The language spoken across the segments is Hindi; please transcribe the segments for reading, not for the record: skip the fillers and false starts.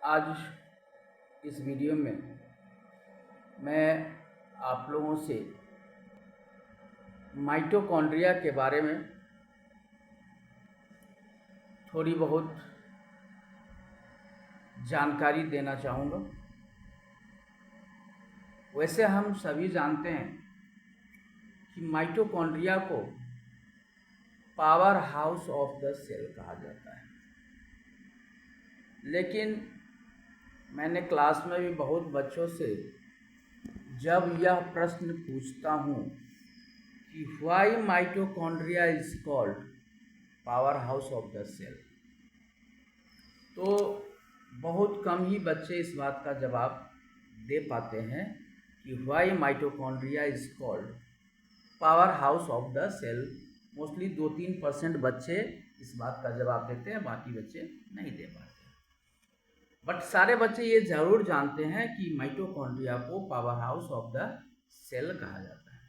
आज इस वीडियो में मैं आप लोगों से माइटोकॉन्ड्रिया के बारे में थोड़ी बहुत जानकारी देना चाहूँगा। वैसे हम सभी जानते हैं कि माइटोकॉन्ड्रिया को power house of the cell कहा जाता है, लेकिन मैंने क्लास में भी बहुत बच्चों से जब यह प्रश्न पूछता हूँ कि why mitochondria is called power house of the cell, तो बहुत कम ही बच्चे इस बात का जवाब दे पाते हैं कि why mitochondria is called power house of the cell. Mostly 2-3% बच्चे इस बात का जवाब देते हैं, बाकी बच्चे नहीं दे पाते। बट सारे बच्चे ये ज़रूर जानते हैं कि माइटोकॉन्ड्रिया को power house of the cell कहा जाता है।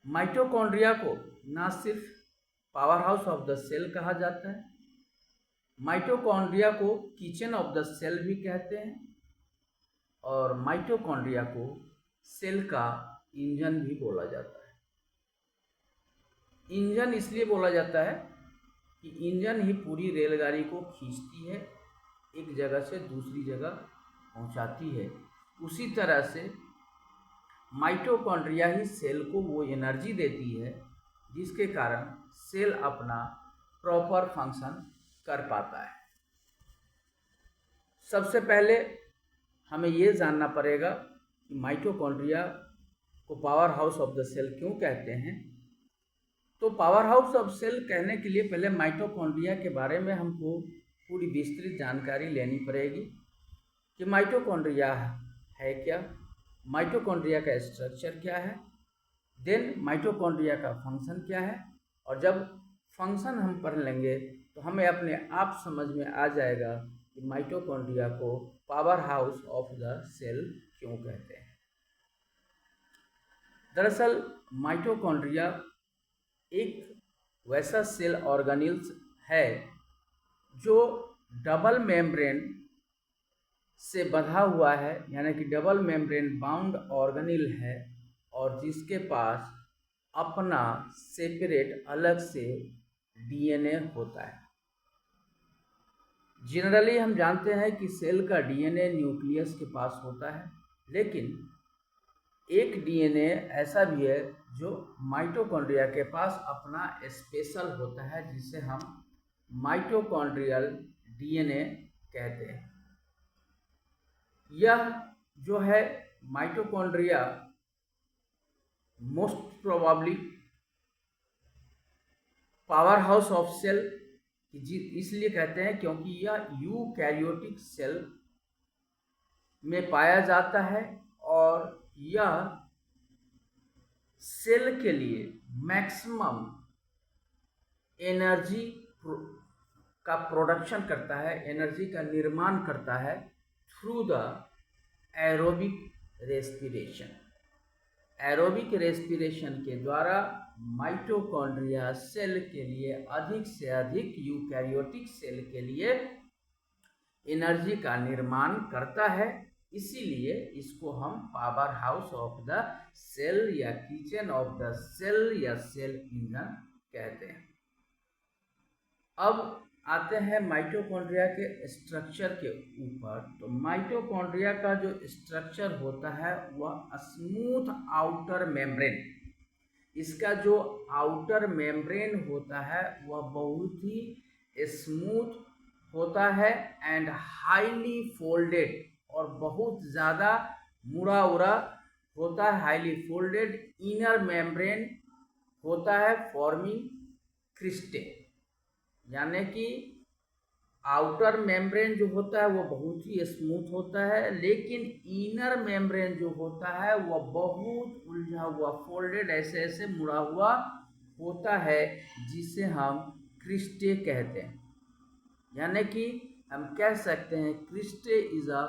माइटोकॉन्ड्रिया को ना सिर्फ power house of the cell कहा जाता है, माइटोकॉन्ड्रिया को किचन ऑफ द सेल भी कहते हैं और माइटोकॉन्ड्रिया को सेल का इंजन भी बोला जाता है। इंजन इसलिए बोला जाता है कि इंजन ही पूरी रेलगाड़ी को खींचती है, एक जगह से दूसरी जगह पहुंचाती है। उसी तरह से माइटोकॉन्ड्रिया ही सेल को वो एनर्जी देती है जिसके कारण सेल अपना प्रॉपर फंक्शन कर पाता है। सबसे पहले हमें ये जानना पड़ेगा कि माइटोकॉन्ड्रिया को power house of the cell क्यों कहते हैं। तो पावर हाउस ऑफ सेल कहने के लिए पहले माइटोकॉन्ड्रिया के बारे में हमको पूरी विस्तृत जानकारी लेनी पड़ेगी कि माइटोकॉन्ड्रिया है क्या, माइटोकॉन्ड्रिया का स्ट्रक्चर क्या है, देन माइटोकॉन्ड्रिया का फंक्शन क्या है। और जब फंक्शन हम पढ़ लेंगे तो हमें अपने आप समझ में आ जाएगा कि माइटोकॉन्ड्रिया को power house of the cell क्यों कहते हैं। दरअसल माइटोकॉन्ड्रिया एक वैसा सेल ऑर्गेनेल्स है जो डबल मेम्ब्रेन से बंधा हुआ है, यानी कि डबल मेम्ब्रेन बाउंड ऑर्गेनेल है और जिसके पास अपना सेपरेट अलग से डीएनए होता है। जनरली हम जानते हैं कि सेल का डीएनए न्यूक्लियस के पास होता है, लेकिन एक डीएनए ऐसा भी है जो माइटोकॉन्ड्रिया के पास अपना स्पेशल होता है, जिसे हम माइटोकॉन्ड्रियल डीएनए कहते हैं। यह जो है mitochondria most probably power house of cell इसलिए कहते हैं क्योंकि यह यूकैरियोटिक सेल में पाया जाता है और यह सेल के लिए मैक्सिमम एनर्जी का प्रोडक्शन करता है, एनर्जी का निर्माण करता है through the aerobic respiration. Aerobic respiration के द्वारा माइटोकॉन्ड्रिया सेल के लिए अधिक से अधिक यूकैरियोटिक सेल के लिए एनर्जी का निर्माण करता है। इसीलिए इसको हम power house of the cell या किचन ऑफ द सेल या सेल इंजन कहते हैं। अब आते हैं माइटोकॉन्ड्रिया के स्ट्रक्चर के ऊपर। तो माइटोकॉन्ड्रिया का जो स्ट्रक्चर होता है वह स्मूथ आउटर मेम्ब्रेन, इसका जो आउटर मेम्ब्रेन होता है वह बहुत ही स्मूथ होता है एंड हाईली फोल्डेड, और बहुत ज़्यादा मुड़ा उड़ा होता है। हाईली फोल्डेड इनर मेम्ब्रेन होता है फॉर्मिंग क्रिस्टे, यानी कि आउटर मेम्ब्रेन जो होता है वो बहुत ही स्मूथ होता है, लेकिन इनर मेम्ब्रेन जो होता है वह बहुत उलझा हुआ, फोल्डेड, ऐसे ऐसे मुड़ा हुआ होता है, जिसे हम क्रिस्टे कहते हैं। यानी कि हम कह सकते हैं cristae is a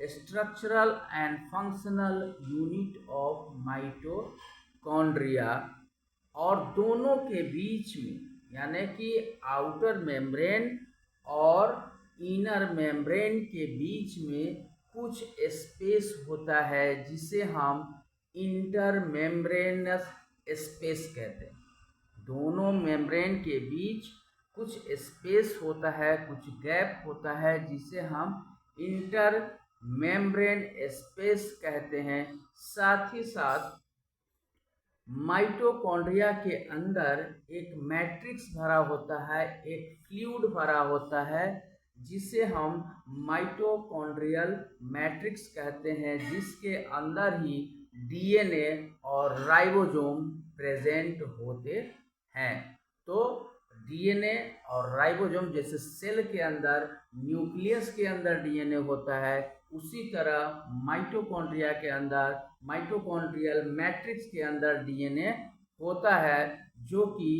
structural and functional unit of mitochondria. और दोनों के बीच में, यानी कि आउटर मेम्ब्रेन और इनर मेम्ब्रेन के बीच में कुछ स्पेस होता है जिसे हम इंटर मेम्ब्रेनस स्पेस कहते हैं। दोनों मेम्ब्रेन के बीच कुछ स्पेस होता है, कुछ गैप होता है जिसे हम इंटर मेम्ब्रेन स्पेस कहते हैं। साथ ही साथ माइटोकॉन्ड्रिया के अंदर एक मैट्रिक्स भरा होता है, एक फ्लूइड भरा होता है जिसे हम माइटोकॉन्ड्रियल मैट्रिक्स कहते हैं, जिसके अंदर ही डीएनए और राइबोसोम प्रेजेंट होते हैं। तो डीएनए और राइबोसोम जैसे सेल के अंदर न्यूक्लियस के अंदर डीएनए होता है, उसी तरह माइटोकॉन्ड्रिया के अंदर माइटोकॉन्ड्रियल मैट्रिक्स के अंदर डीएनए होता है, जो कि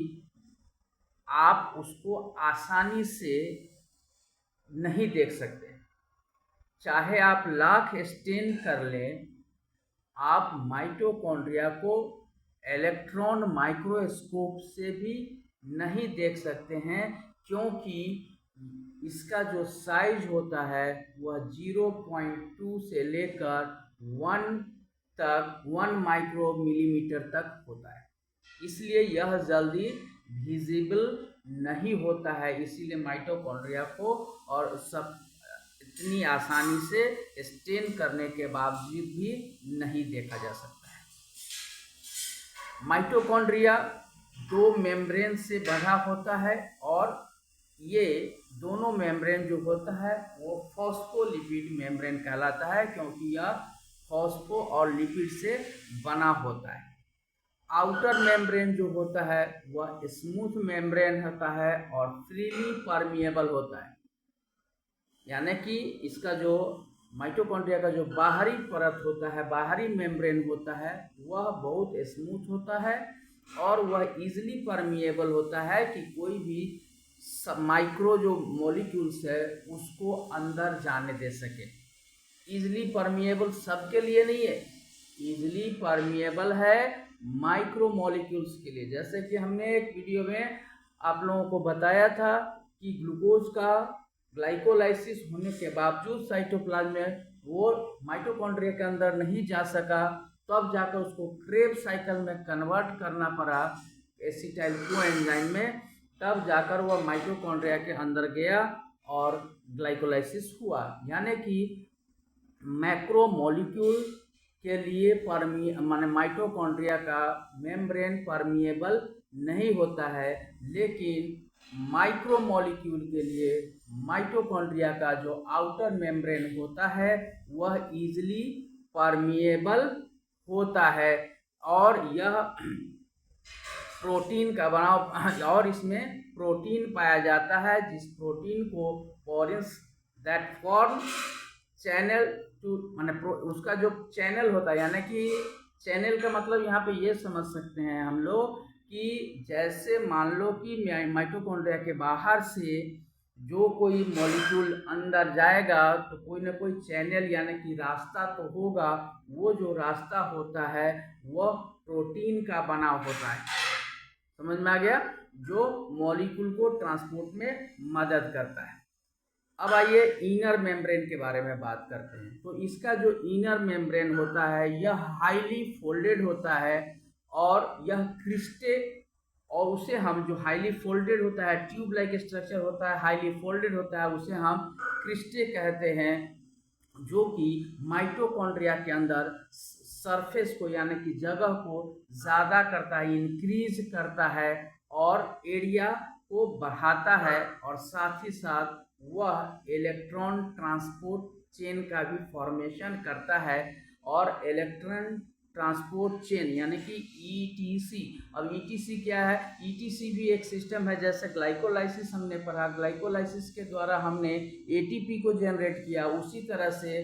आप उसको आसानी से नहीं देख सकते। चाहे आप लाख स्टेन कर लें, आप माइटोकॉन्ड्रिया को इलेक्ट्रॉन माइक्रोस्कोप से भी नहीं देख सकते हैं, क्योंकि इसका जो साइज होता है वह 0.2 से लेकर 1 माइक्रो मिलीमीटर तक होता है। इसलिए यह जल्दी विजिबल नहीं होता है, इसीलिए माइटोकॉन्ड्रिया को और सब इतनी आसानी से स्टेन करने के बावजूद भी नहीं देखा जा सकता है। माइटोकॉन्ड्रिया दो मेम्ब्रेन से बना होता है और ये दोनों मेम्ब्रेन जो होता है वो फॉस्फोलिपिड मेम्ब्रेन कहलाता है, क्योंकि यह फॉस्फो और लिपिड से बना होता है। आउटर मेम्ब्रेन जो होता है वह स्मूथ मेम्ब्रेन होता है और फ्रीली परमिएबल होता है, यानी कि इसका जो माइटोकॉन्ड्रिया का जो बाहरी परत होता है, बाहरी मेम्ब्रेन होता है, वह बहुत स्मूथ होता है और वह इजीली परमिएबल होता है कि कोई भी माइक्रो जो मॉलिक्यूल्स है उसको अंदर जाने दे सके। इजीली परमिएबल सबके लिए नहीं है, इजीली परमिएबल है माइक्रो मॉलिक्यूल्स के लिए। जैसे कि हमने एक वीडियो में आप लोगों को बताया था कि ग्लूकोज का ग्लाइकोलाइसिस होने के बावजूद साइटोप्लाज्म में वो माइटोकॉन्ड्रिया के अंदर नहीं जा सका, तब जाकर उसको क्रेब्स साइकिल में कन्वर्ट करना पड़ा एसिटाइल कोएंजाइम में, तब जाकर वह माइटोकॉन्ड्रिया के अंदर गया और ग्लाइकोलाइसिस हुआ। यानी कि मैक्रो मॉलिक्यूल के लिए माने माइटोकॉन्ड्रिया का मेम्ब्रेन परमिएबल नहीं होता है, लेकिन माइक्रो मॉलिक्यूल के लिए माइटोकॉन्ड्रिया का जो आउटर मेम्ब्रेन होता है वह इजीली परमिएबल होता है और यह प्रोटीन का बनाव और इसमें प्रोटीन पाया जाता है, जिस प्रोटीन को पोरेंस दैट फॉर्म चैनल टू माने उसका जो चैनल होता है, यानी कि चैनल का मतलब यहाँ पे ये समझ सकते हैं हम लोग कि जैसे मान लो कि माइटोकॉन्ड्रिया के बाहर से जो कोई मॉलिक्यूल अंदर जाएगा तो कोई ना कोई चैनल यानी कि रास्ता तो होगा, वो जो रास्ता होता है वह प्रोटीन का बना होता है। समझ में आ गया? जो मॉलिक्यूल को ट्रांसपोर्ट में मदद करता है। अब आइए इनर मेम्ब्रेन के बारे में बात करते हैं। तो इसका जो इनर मेम्ब्रेन होता है यह हाईली फोल्डेड होता है और यह क्रिस्टे, और उसे हम जो हाईली फोल्डेड होता है ट्यूब लाइक स्ट्रक्चर होता है, हाईली फोल्डेड होता है, उसे हम क्रिस्टे कहते हैं, जो कि माइटोकॉन्ड्रिया के अंदर सरफेस को यानी कि जगह को ज़्यादा करता है, इंक्रीज करता है और एरिया को बढ़ाता है, और साथ ही साथ वह इलेक्ट्रॉन ट्रांसपोर्ट चेन का भी फॉर्मेशन करता है। और इलेक्ट्रॉन ट्रांसपोर्ट चेन यानी कि ईटीसी। अब ईटीसी क्या है? ईटीसी भी एक सिस्टम है, जैसे ग्लाइकोलाइसिस हमने पढ़ा, ग्लाइकोलाइसिस के द्वारा हमने एटीपी को जनरेट किया, उसी तरह से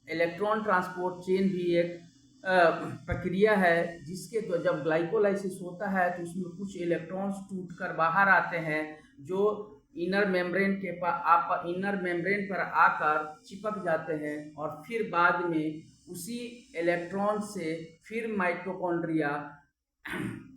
इलेक्ट्रॉन ट्रांसपोर्ट चेन भी एक प्रक्रिया है, जिसके तो जब ग्लाइकोलाइसिस होता है तो उसमें कुछ इलेक्ट्रॉन्स टूटकर बाहर आते हैं, जो इनर मेम्ब्रेन पर आकर चिपक जाते हैं, और फिर बाद में उसी इलेक्ट्रॉन से फिर माइटोकॉन्ड्रिया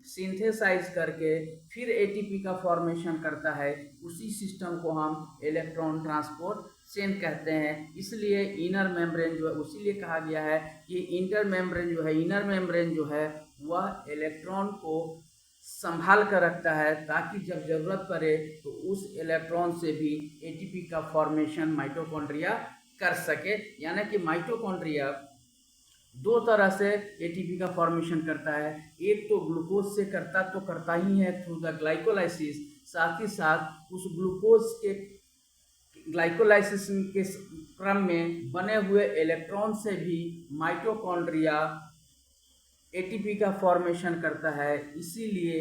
सिंथेसाइज करके फिर एटीपी का फॉर्मेशन करता है। उसी सिस्टम को हम इलेक्ट्रॉन ट्रांसपोर्ट चेन कहते हैं। इसलिए इनर मेम्ब्रेन जो है, उसीलिए कहा गया है कि इंटर मेम्ब्रेन जो है, इनर मेम्ब्रेन जो है वह इलेक्ट्रॉन को संभाल कर रखता है, ताकि जब जरूरत पड़े तो उस इलेक्ट्रॉन से भी एटीपी का फॉर्मेशन माइटोकॉन्ड्रिया कर सके। यानी कि माइटोकॉन्ड्रिया दो तरह से एटीपी का फॉर्मेशन करता है। एक तो ग्लूकोज से करता ही है थ्रू द ग्लाइकोलाइसिस, साथ ही साथ उस ग्लूकोज के ग्लाइकोलाइसिस के क्रम में बने हुए इलेक्ट्रॉन से भी माइटोकॉन्ड्रिया एटीपी का फॉर्मेशन करता है। इसीलिए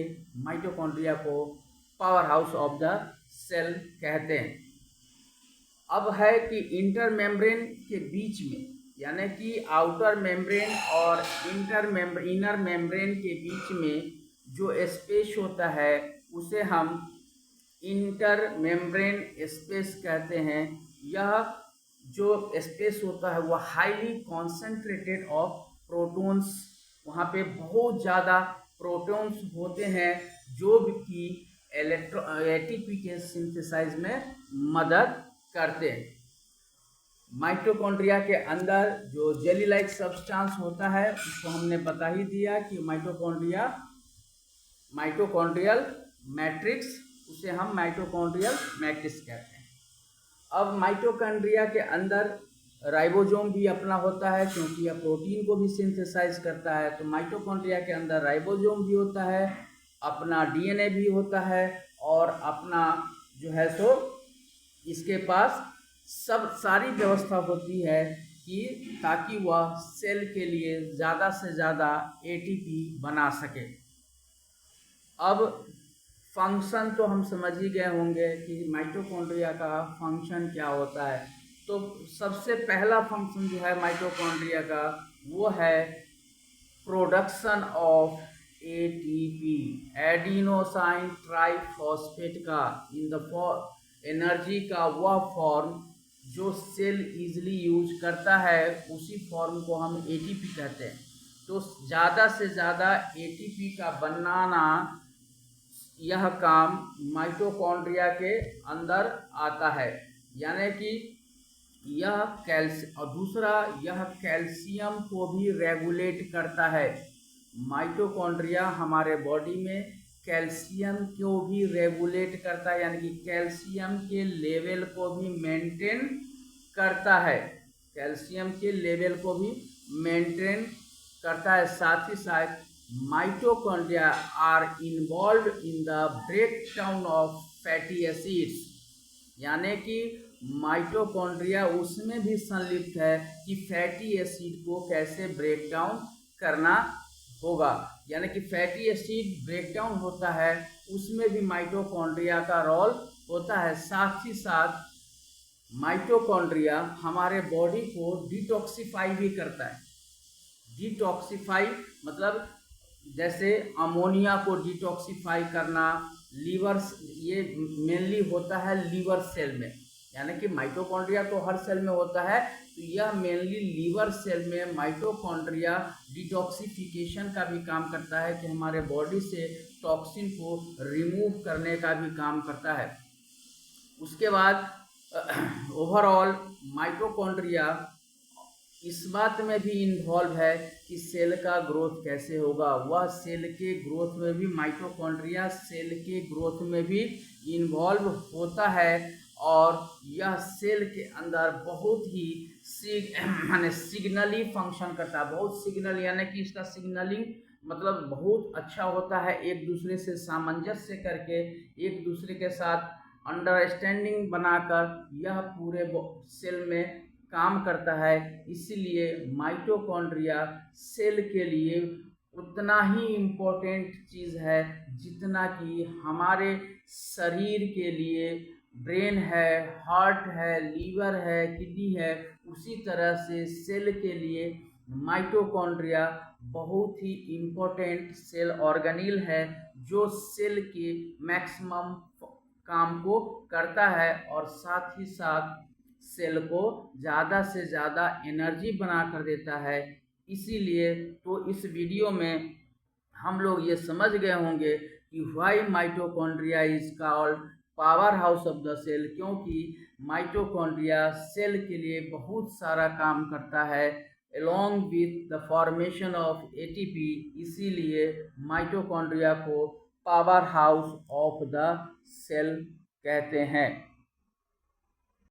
माइटोकॉन्ड्रिया को power house of the cell कहते हैं। अब है कि इंटर मेम्ब्रेन के बीच में, यानी कि आउटर मेम्ब्रेन और इनर मेम्ब्रेन के बीच में जो स्पेस होता है उसे हम इंटर मेम्ब्रेन स्पेस कहते हैं। यह जो स्पेस होता है वह हाईली कॉन्सेंट्रेटेड ऑफ प्रोटॉन्स, वहाँ पे बहुत ज़्यादा प्रोटॉन्स होते हैं जो कि एटीपी के सिंथेसाइज में मदद करते हैं। माइटोकॉन्ड्रिया के अंदर जो जेली लाइक सब्सटेंस होता है उसको हमने बता ही दिया कि माइटोकॉन्ड्रियल मैट्रिक्स, उसे हम माइटोकॉन्ड्रियल मैट्रिक्स कहते हैं। अब माइटोकॉन्ड्रिया के अंदर राइबोसोम भी अपना होता है, क्योंकि यह प्रोटीन को भी सिंथेसाइज करता है। तो माइटोकॉन्ड्रिया के अंदर राइबोसोम भी होता है, अपना डीएनए भी होता है, और अपना जो है सो इसके पास सब सारी व्यवस्था होती है कि ताकि वह सेल के लिए ज़्यादा से ज़्यादा एटीपी बना सके। अब फंक्शन तो हम समझ ही गए होंगे कि माइटोकॉन्ड्रिया का फंक्शन क्या होता है। तो सबसे पहला फंक्शन जो है माइटोकॉन्ड्रिया का वो है production of ATP, adenosine triphosphate का इन द एनर्जी का वह फॉर्म जो सेल इजीली यूज करता है, उसी फॉर्म को हम एटीपी कहते हैं। तो ज़्यादा से ज़्यादा एटीपी का बनाना, यह काम माइटोकॉन्ड्रिया के अंदर आता है। यानी कि और दूसरा यह कैल्शियम को भी रेगुलेट करता है। माइटोकॉन्ड्रिया हमारे बॉडी में कैल्शियम को भी रेगुलेट करता है, यानी कि कैल्शियम के लेवल को भी मेंटेन करता है। कैल्शियम के लेवल को भी मेंटेन करता है। साथ ही साथ mitochondria are involved in the breakdown of fatty acids, यानी कि माइटोकॉन्ड्रिया उसमें भी संलिप्त है कि फैटी एसिड को कैसे ब्रेक डाउन करना होगा। यानी कि फैटी एसिड ब्रेक डाउन होता है, उसमें भी माइटोकॉन्ड्रिया का रोल होता है। साथ ही साथ माइटोकॉन्ड्रिया हमारे बॉडी को डिटॉक्सिफाई भी करता है। डिटॉक्सिफाई मतलब जैसे अमोनिया को डिटॉक्सिफाई करना, लीवर, ये मेनली होता है लीवर सेल में। यानी कि माइटोकॉन्ड्रिया तो हर सेल में होता है, तो यह मेनली लीवर सेल में माइटोकॉन्ड्रिया डिटॉक्सिफिकेशन का भी काम करता है, कि हमारे बॉडी से टॉक्सिन को रिमूव करने का भी काम करता है। उसके बाद ओवरऑल माइटोकॉन्ड्रिया इस बात में भी इन्वॉल्व है कि सेल का ग्रोथ कैसे होगा। वह सेल के ग्रोथ में भी, माइटोकॉन्ड्रिया सेल के ग्रोथ में भी इन्वॉल्व होता है, और यह सेल के अंदर बहुत ही सिग्नली फंक्शन करता है। बहुत सिग्नल, यानी कि इसका सिग्नलिंग मतलब बहुत अच्छा होता है। एक दूसरे से सामंजस्य करके, एक दूसरे के साथ अंडरस्टैंडिंग बनाकर यह पूरे सेल में काम करता है। इसीलिए माइटोकॉन्ड्रिया सेल के लिए उतना ही इम्पोर्टेंट चीज़ है जितना कि हमारे शरीर के लिए ब्रेन है, हार्ट है, लीवर है, किडनी है। उसी तरह से सेल के लिए माइटोकॉन्ड्रिया बहुत ही इम्पोर्टेंट सेल ऑर्गेनेल है, जो सेल के मैक्सिमम काम को करता है, और साथ ही साथ सेल को ज़्यादा से ज़्यादा एनर्जी बना कर देता है। इसीलिए तो इस वीडियो में हम लोग ये समझ गए होंगे कि why mitochondria is called power house of the cell, क्योंकि माइटोकॉन्ड्रिया सेल के लिए बहुत सारा काम करता है along with the formation of ATP, इसीलिए माइटोकॉन्ड्रिया को power house of the cell कहते हैं।